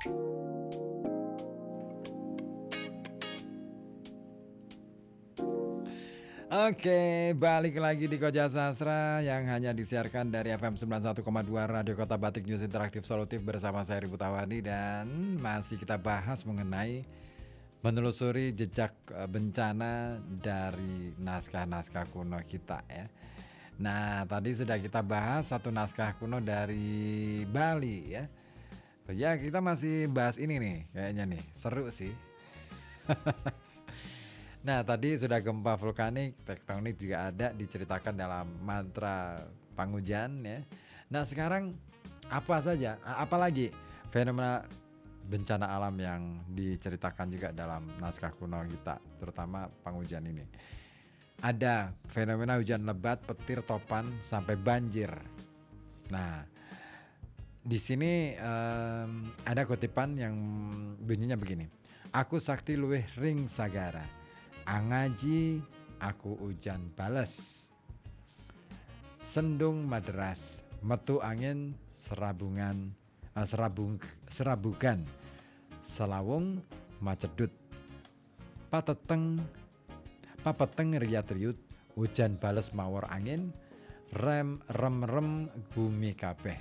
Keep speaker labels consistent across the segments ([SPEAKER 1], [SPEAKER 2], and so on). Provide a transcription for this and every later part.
[SPEAKER 1] Oke, balik lagi di Koja Sastra yang hanya disiarkan dari FM 91,2 Radio Kota Batik News Interaktif Solutif bersama saya Ribu Tawadi, dan masih kita bahas mengenai menelusuri jejak bencana dari naskah-naskah kuno kita ya. Nah, tadi sudah kita bahas satu naskah kuno dari Bali ya. Ya, kita masih bahas ini nih, kayaknya nih seru sih. Nah, tadi sudah gempa vulkanik, tektonik juga ada diceritakan dalam mantra Pangujan ya. Nah, sekarang apa saja, apalagi fenomena bencana alam yang diceritakan juga dalam naskah kuno kita, terutama Pangujan ini. Ada fenomena hujan lebat, petir, topan, sampai banjir. Nah, di sini ada kutipan yang bunyinya begini. Aku sakti luwih ring sagara, angaji aku ujan bales, sendung maderas, metu angin serabugan, selawung macedut, papeteng riat riut, hujan bales mawar angin, rem gumi kabeh,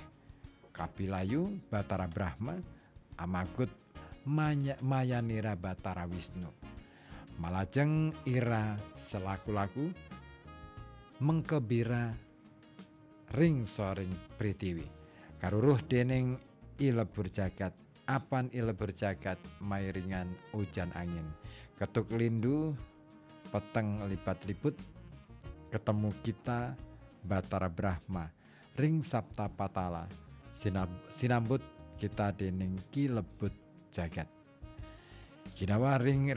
[SPEAKER 1] kapilayu Batara Brahma, amagut mayanira Batara Wisnu, malajeng ira selaku-laku, mengkebira ring soring pritiwi, karuruh dening ilebur jagat, apan ilebur jagat mairingan ujan angin, ketuk lindu peteng lipat-liput, ketemu kita Batara Brahma, ring sabta patala, sinambut kita dening kilebut jagat, ginawa ring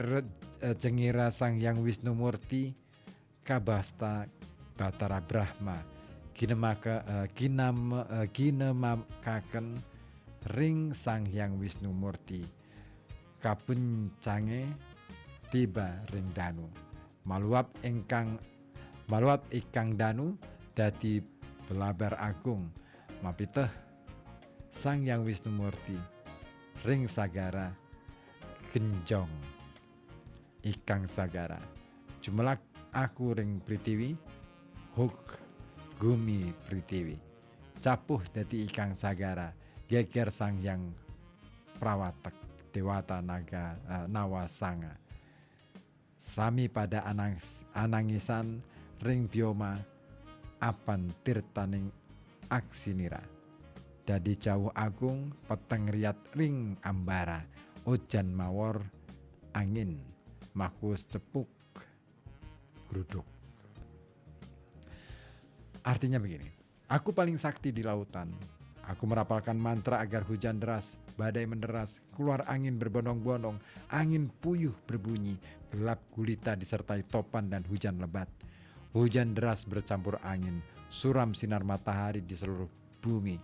[SPEAKER 1] cengira sang yang Wisnu Murti, kabasta Batara Brahma, ginemakaken ring sang yang Wisnu Murti, kapuncange tiba ring danu, maluap ikang danu dadi belabar agung, mapiteh sang yang Wisnu Murti, ring sagara genjong ikang sagara, jumelak aku ring pritiwi, huk gumi pritiwi, capuh dadi ikang sagara, geger sang yang prawatek dewata naga nawasanga, sami pada anangisan ring bioma, apan tirtaning aksinira, dadi jauh agung peteng riat ring ambara, ujan mawar angin makus cepuk gruduk. Artinya begini, aku paling sakti di lautan, aku merapalkan mantra agar hujan deras, badai menderas, keluar angin berbondong-bondong, angin puyuh berbunyi, gelap gulita disertai topan dan hujan lebat. Hujan deras bercampur angin, suram sinar matahari di seluruh bumi.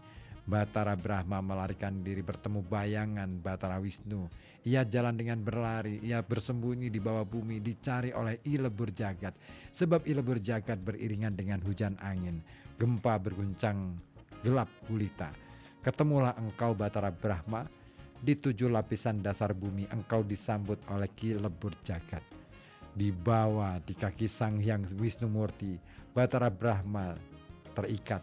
[SPEAKER 1] Batara Brahma melarikan diri bertemu bayangan Batara Wisnu. Ia jalan dengan berlari, ia bersembunyi di bawah bumi, dicari oleh ilebur jagat. Sebab ilebur jagat beriringan dengan hujan angin, gempa berguncang, gelap gulita. Ketemulah engkau Batara Brahma, di 7 lapisan dasar bumi engkau disambut oleh kilebur jagat. Dibawa di kaki sang yang Wisnu Murti, Batara Brahma terikat,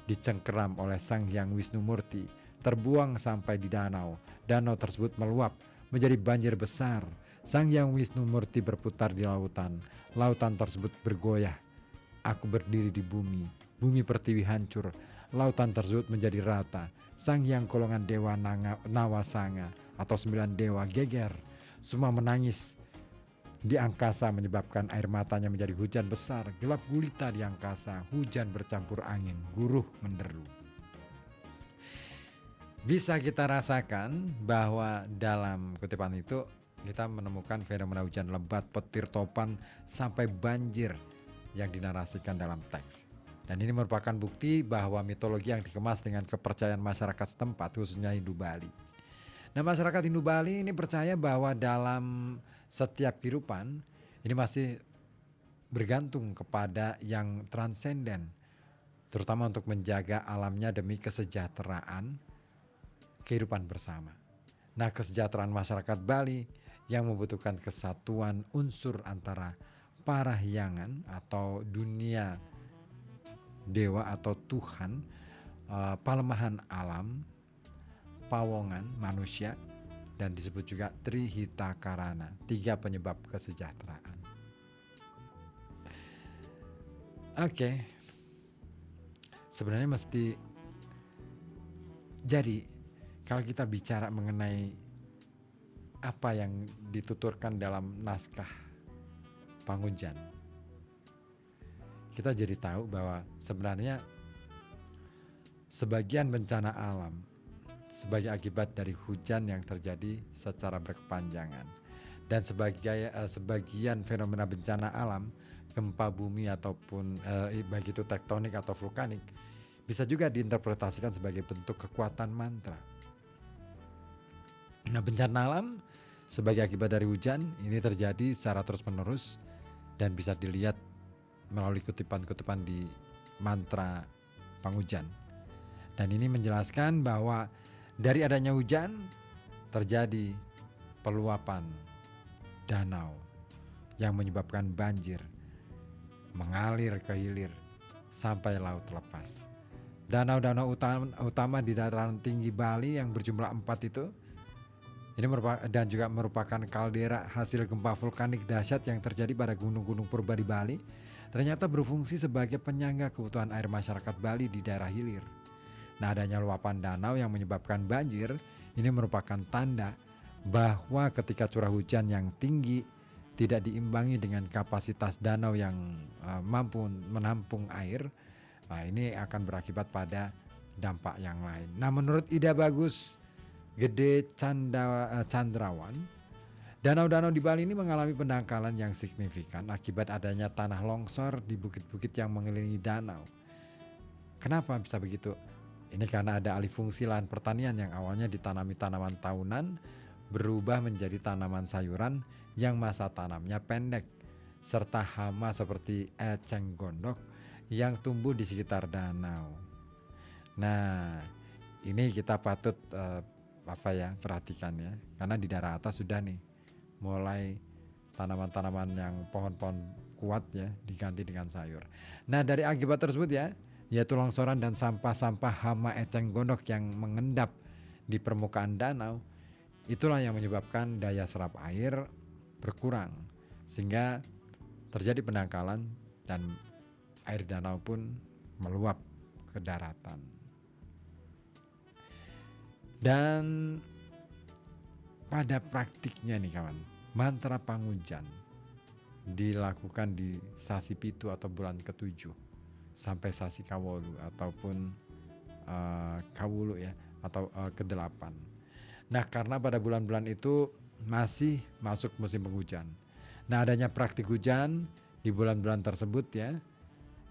[SPEAKER 1] dicengkeram oleh sang yang Wisnu Murti, terbuang sampai di danau. Danau tersebut meluap menjadi banjir besar. Sang yang Wisnu Murti berputar di lautan. Lautan tersebut bergoyah. Aku berdiri di bumi. Bumi pertiwi hancur. Lautan tersebut menjadi rata. Sang yang golongan dewa Nawasanga atau 9 dewa geger. Semua menangis di angkasa, menyebabkan air matanya menjadi hujan besar, gelap gulita di angkasa, hujan bercampur angin, guruh menderu. Bisa kita rasakan bahwa dalam kutipan itu kita menemukan fenomena hujan lebat, petir, topan, sampai banjir yang dinarasikan dalam teks. Dan ini merupakan bukti bahwa mitologi yang dikemas dengan kepercayaan masyarakat setempat, khususnya Hindu Bali. Nah, masyarakat Hindu Bali ini percaya bahwa dalam setiap kehidupan ini masih bergantung kepada yang transenden, terutama untuk menjaga alamnya demi kesejahteraan kehidupan bersama. Nah, kesejahteraan masyarakat Bali yang membutuhkan kesatuan unsur antara parahyangan atau dunia dewa atau Tuhan, palemahan alam, pawongan manusia, dan disebut juga Trihita Karana, 3 penyebab kesejahteraan. Oke, sebenarnya mesti jadi kalau kita bicara mengenai apa yang dituturkan dalam naskah Pangujan, kita jadi tahu bahwa sebenarnya sebagian bencana alam sebagai akibat dari hujan yang terjadi secara berkepanjangan, dan sebagian fenomena bencana alam, gempa bumi ataupun baik itu tektonik atau vulkanik, bisa juga diinterpretasikan sebagai bentuk kekuatan mantra. Nah, bencana alam sebagai akibat dari hujan ini terjadi secara terus-menerus dan bisa dilihat melalui kutipan-kutipan di mantra Pangujan. Dan ini menjelaskan bahwa dari adanya hujan terjadi peluapan danau yang menyebabkan banjir mengalir ke hilir sampai laut lepas. Danau-danau utama di dataran tinggi Bali yang berjumlah 4 itu ini dan juga merupakan kaldera hasil gempa vulkanik dahsyat yang terjadi pada gunung-gunung purba di Bali, ternyata berfungsi sebagai penyangga kebutuhan air masyarakat Bali di daerah hilir. Nah, adanya luapan danau yang menyebabkan banjir ini merupakan tanda bahwa ketika curah hujan yang tinggi tidak diimbangi dengan kapasitas danau yang mampu menampung air, ini akan berakibat pada dampak yang lain. Nah, menurut Ida Bagus Gede Candrawan, danau-danau di Bali ini mengalami pendangkalan yang signifikan akibat adanya tanah longsor di bukit-bukit yang mengelilingi danau. Kenapa bisa begitu? Ini karena ada alih fungsi lahan pertanian yang awalnya ditanami tanaman tahunan berubah menjadi tanaman sayuran yang masa tanamnya pendek, serta hama seperti eceng gondok yang tumbuh di sekitar danau. Nah, ini kita patut perhatikan ya, karena di daerah atas sudah nih mulai tanaman-tanaman yang pohon-pohon kuat ya diganti dengan sayur. Nah, dari akibat tersebut ya, yaitu longsoran dan sampah-sampah hama eceng gondok yang mengendap di permukaan danau, itulah yang menyebabkan daya serap air berkurang sehingga terjadi pendangkalan dan air danau pun meluap ke daratan. Dan pada praktiknya nih kawan, mantra Pangujan dilakukan di sasi pitu atau bulan ke-7 sampai sasi Kawolu ataupun Kawulu ya, atau ke-8. Nah, karena pada bulan-bulan itu masih masuk musim penghujan. Nah, adanya praktik hujan di bulan-bulan tersebut ya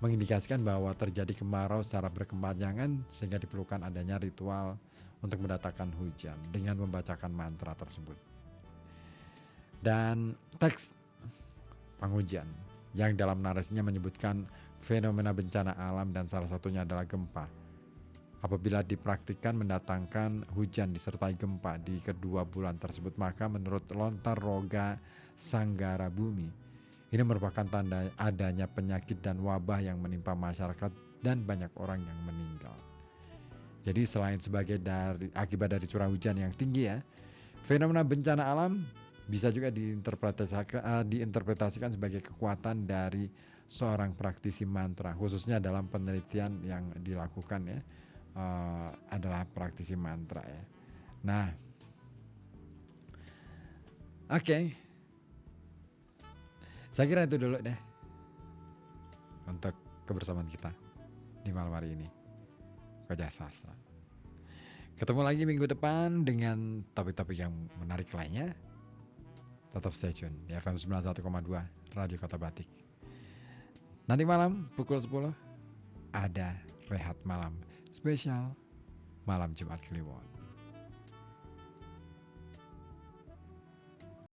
[SPEAKER 1] mengindikasikan bahwa terjadi kemarau secara berkepanjangan sehingga diperlukan adanya ritual untuk mendatangkan hujan dengan membacakan mantra tersebut. Dan teks Pangujan yang dalam narasinya menyebutkan fenomena bencana alam dan salah satunya adalah gempa. Apabila dipraktikkan mendatangkan hujan disertai gempa di kedua bulan tersebut, maka menurut Lontar Roga Sanggara Bumi, ini merupakan tanda adanya penyakit dan wabah yang menimpa masyarakat dan banyak orang yang meninggal. Jadi selain sebagai akibat dari curah hujan yang tinggi ya, fenomena bencana alam bisa juga diinterpretasikan sebagai kekuatan dari seorang praktisi mantra, khususnya dalam penelitian yang dilakukan ya, adalah praktisi mantra ya. Nah, oke. Saya kira itu dulu deh untuk kebersamaan kita di malam hari ini. Koja Sastra. Ketemu lagi minggu depan dengan topik-topik yang menarik lainnya. Tetap stay tune di FM 91,2 Radio Kota Batik. Nanti malam pukul 10 ada Rehat Malam spesial Malam Jumat Kliwon.